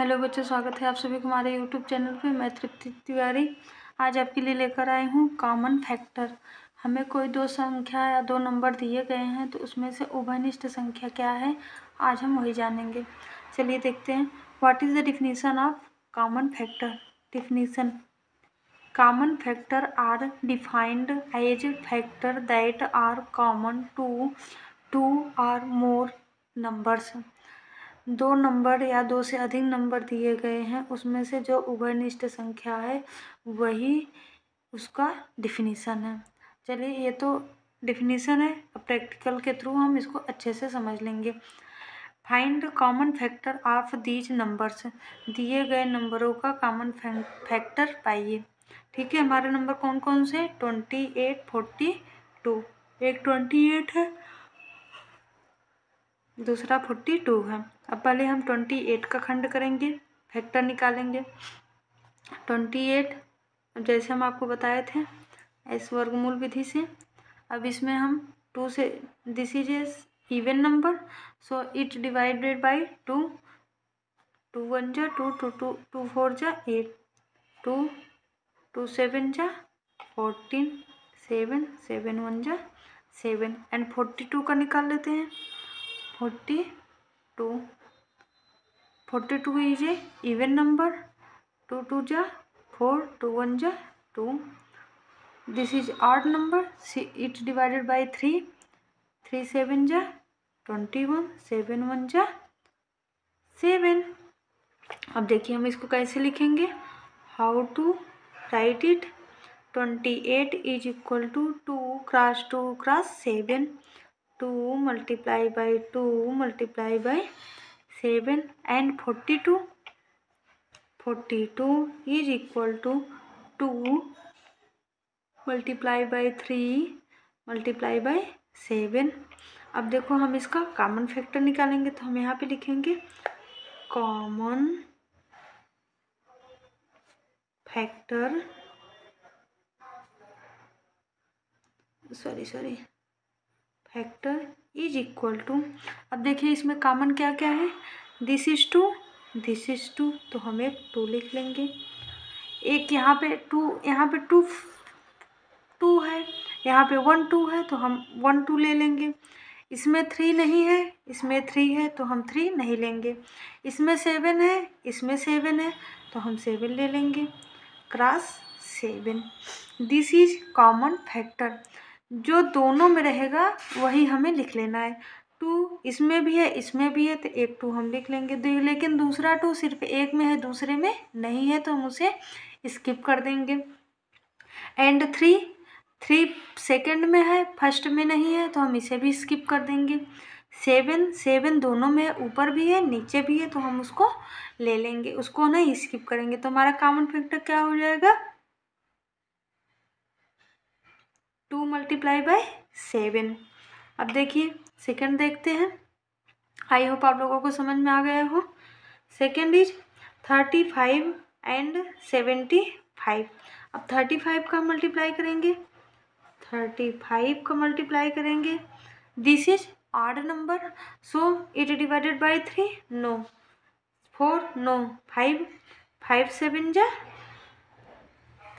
Hello बच्चों, स्वागत है आप सभी को हमारे यूट्यूब चैनल पे। मैं तृप्ति तिवारी आज आपके लिए लेकर आई हूँ कॉमन फैक्टर। हमें कोई दो संख्या या दो नंबर दिए गए हैं तो उसमें से उभयनिष्ठ संख्या क्या है, आज हम वही जानेंगे। चलिए देखते हैं। What is the definition of common factor. Definition: common factor are defined as factor that are common to two or more numbers। दो नंबर या दो से अधिक नंबर दिए गए हैं, उसमें से जो उभयनिष्ठ संख्या है वही उसका डिफिनीशन है। चलिए, ये तो डिफिनीशन है, प्रैक्टिकल के थ्रू हम इसको अच्छे से समझ लेंगे। Find common factor of these numbers. दिए गए नंबरों का कॉमन फैक्टर पाइए। ठीक है, हमारे नंबर कौन कौन से? 28, 42। एक 28 है, दूसरा 42 है। अब पहले हम 28 का खंड करेंगे, फैक्टर निकालेंगे। 28 जैसे हम आपको बताए थे इस वर्गमूल विधि से। अब इसमें हम 2 से, this is a even number, so it divided by 2। 2 1 जा 2, 2 4 जा 8, 2 2 7 जा 14, 7 7 1 जा 7। एंड 42 का निकाल लेते हैं। 42 इज ए इवन नंबर। 2 2 जा 4, 2 1 जा 2। This is odd number, it divided by 3। 3 7 जा 21, 7 1 जा 7। अब देखिए हम इसको कैसे लिखेंगे, how to write it. 28 is equal to 2 cross 2 cross 7। 2 multiply by 2 multiply by 7। And 42 is equal to 2 multiply by 3 multiply by 7। अब देखो हम इसका कॉमन फैक्टर निकालेंगे, तो हम यहाँ पे लिखेंगे common factor, factor is equal to. अब देखिए इसमें कॉमन क्या क्या है, दिस इज 2, दिस इज 2, तो हम एक 2 लिख लेंगे। एक यहाँ पे 2, यहाँ पे 2 2 है, यहाँ पे 1 2 है, तो हम 1 2 ले लेंगे। इसमें 3 नहीं है, इसमें 3 है, तो हम 3 नहीं लेंगे। इसमें 7 है, इसमें 7 है, तो हम 7 ले लेंगे, cross 7। This is common factor. जो दोनों में रहेगा वही हमें लिख लेना है। 2 इसमें भी है, इसमें भी है, तो एक 2 हम लिख लेंगे। लेकिन दूसरा 2 सिर्फ एक में है, दूसरे में नहीं है, तो हम उसे स्किप कर देंगे। एंड 3 सेकंड में है, फर्स्ट में नहीं है, तो हम इसे भी स्किप कर देंगे। 7 दोनों में, ऊपर भी है नीचे भी है, तो हम उसको ले लेंगे, उसको नहीं स्किप करेंगे। तो हमारा कॉमन फैक्टर क्या हो जाएगा, 2 मल्टीप्लाई बाई 7। अब देखिए सेकंड देखते हैं, आई होप आप लोगों को समझ में आ गया हो। Second is 35 and 75। अब 35 का मल्टीप्लाई करेंगे, 35 का मल्टीप्लाई करेंगे। This is odd number, so it divided by 3, no. 4 no, 5 5 7 जा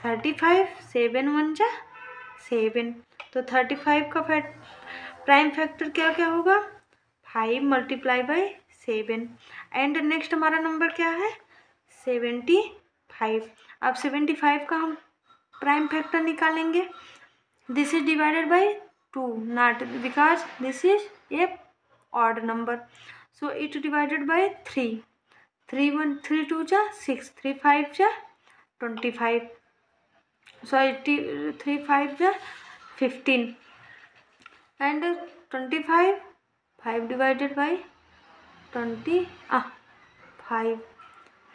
35, 7 1 जा 7। तो 35 का प्राइम फैक्टर क्या क्या होगा, 5 मल्टीप्लाई बाई 7। एंड नेक्स्ट हमारा नंबर क्या है, 75। अब 75 का हम प्राइम फैक्टर निकालेंगे। This is divided by 2, not because this is A odd number, so it divided by 3। 3 1 3 2 जा 6, 3 5 जा 25, सॉरी 3 5 जा 15। And 25, 5 divided by 5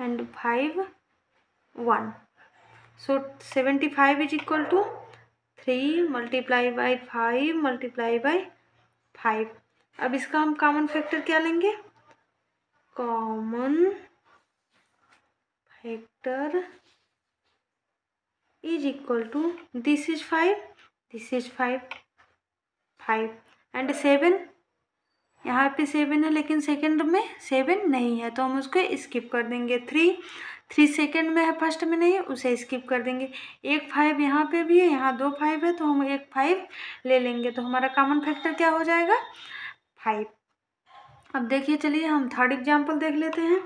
and 5 1, so 75 is equal to 3 multiply by 5 multiply by 5। अब इसका हम कॉमन फैक्टर क्या लेंगे, common factor is equal to, this is 5, this is 5 and 7 यहाँ पे 7 है लेकिन सेकंड में 7 नहीं है तो हम उसको स्किप कर देंगे। 3 सेकंड में है, फर्स्ट में नहीं है, उसे स्किप कर देंगे। एक 5 यहाँ पे भी है, यहाँ 2 5 है तो हम एक 5 ले लेंगे, तो हमारा कॉमन फैक्टर क्या हो जाएगा 5। अब देखिए, चलिए हम थर्ड एग्जाम्पल देख लेते हैं।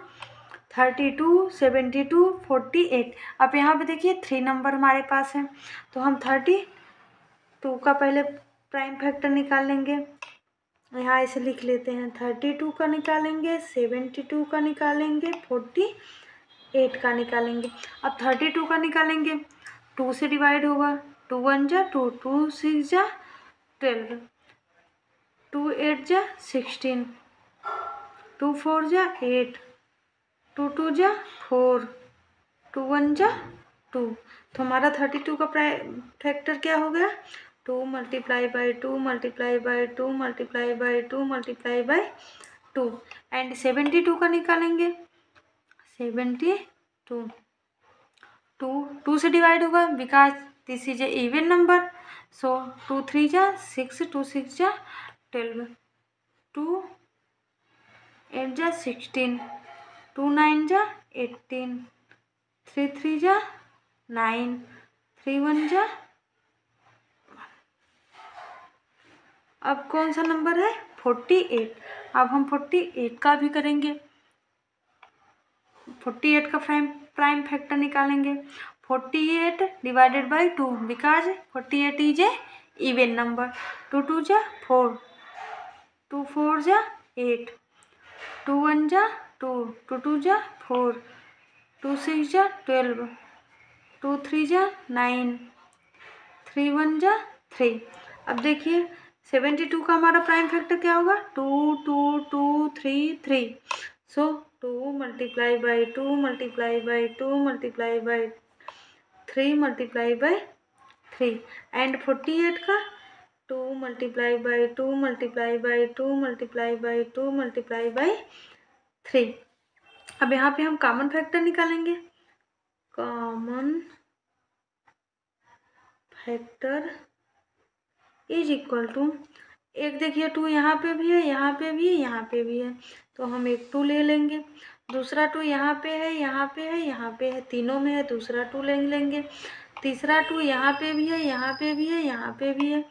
32, 72, 48। अब यहाँ पे देखिए 3 नंबर हमारे पास है तो हम 32 का पहले प्राइम फैक्टर निकाल लेंगे। यहाँ ऐसे लिख लेते हैं, 32 का निकालेंगे, 72 का निकालेंगे, 48 का निकालेंगे। अब 32 का निकालेंगे, 2 से डिवाइड होगा, 2 1 जा 2, 2 6 जा 12, 2 8 जा 16, 2 4 जा 8, 2 2 जा 4, 2 1 जा 2। तो हमारा 32 का प्राइम फैक्टर क्या हो गया, 2 multiply by 2 multiply by 2 multiply by 2 multiply by 2। And 72 का निकालेंगे, 72 2 से डिवाइड होगा because this is a even number, so 2 3 जा 6, 2 6 जा 12, 2 8 जा 16, 2 9 जा 18, 3 3 जा 9, 3 1 जा। अब कौन सा नंबर है 48। अब हम 48 का भी करेंगे, 48 का प्राइम फैक्टर निकालेंगे। 48 divided by 2 because 48 is a even number. 2 2 जा 4, 2 4 जा 8, 2 1 जा 2, 2 2 जा 4, 2 6 जा 12, 2 3 जा 9, 3 1 जा 3। अब देखिए 72 का हमारा प्राइम फैक्टर क्या होगा, 2 2 2 3 3, so 2 multiply by 2 multiply by 2 multiply by 3 multiply by 3। And 48 का 2 multiply by 2 multiply by 2 multiply by 2 multiply by 3। अब यहाँ पे हम कॉमन फैक्टर निकालेंगे। Common factor is equal to, एक देखिए 2 यहाँ पे भी है, यहाँ पे भी है, यहाँ पे भी है, तो हम एक 2 ले लेंगे। दूसरा 2 यहाँ पे है, यहाँ पे है, यहाँ पे है, तीनों में है, दूसरा 2 ले लेंगे। तीसरा 2 यहाँ पे भी है, यहाँ पे भी है, यहाँ पे भी है,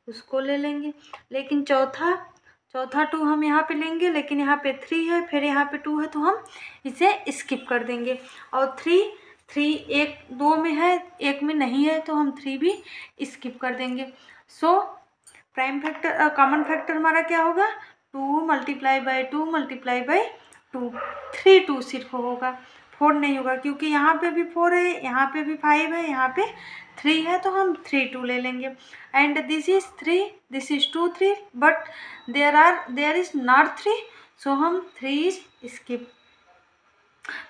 उसको ले लेंगे। लेकिन चौथा 2 हम यहाँ पे लेंगे, लेकिन यहाँ पे 3 है, फिर यहाँ पे 2 है, तो हम इसे स्किप कर देंगे। और 3 एक 2 में है, एक में नहीं है, तो हम 3 भी स्किप कर देंगे। So prime factor common factor हमारा क्या होगा, 2 मल्टीप्लाई बाई 2 मल्टीप्लाई बाई 2। 3 2 सिर्फ होगा, 4 नहीं होगा, क्योंकि यहाँ पे भी 4 है, यहाँ पे भी 5 है, यहाँ पे 3 है, तो हम 3 2 ले लेंगे। And this is 3, this is 2 3, but there is not 3, so हम 3 स्किप।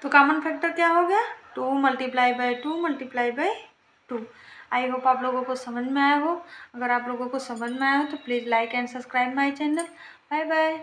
तो कॉमन फैक्टर क्या हो गया, 2 multiply by 2 multiply by 2। I hope आप लोगों को समझ में आया हो। अगर आप लोगों को समझ में आया हो तो please like and subscribe my channel. Bye bye.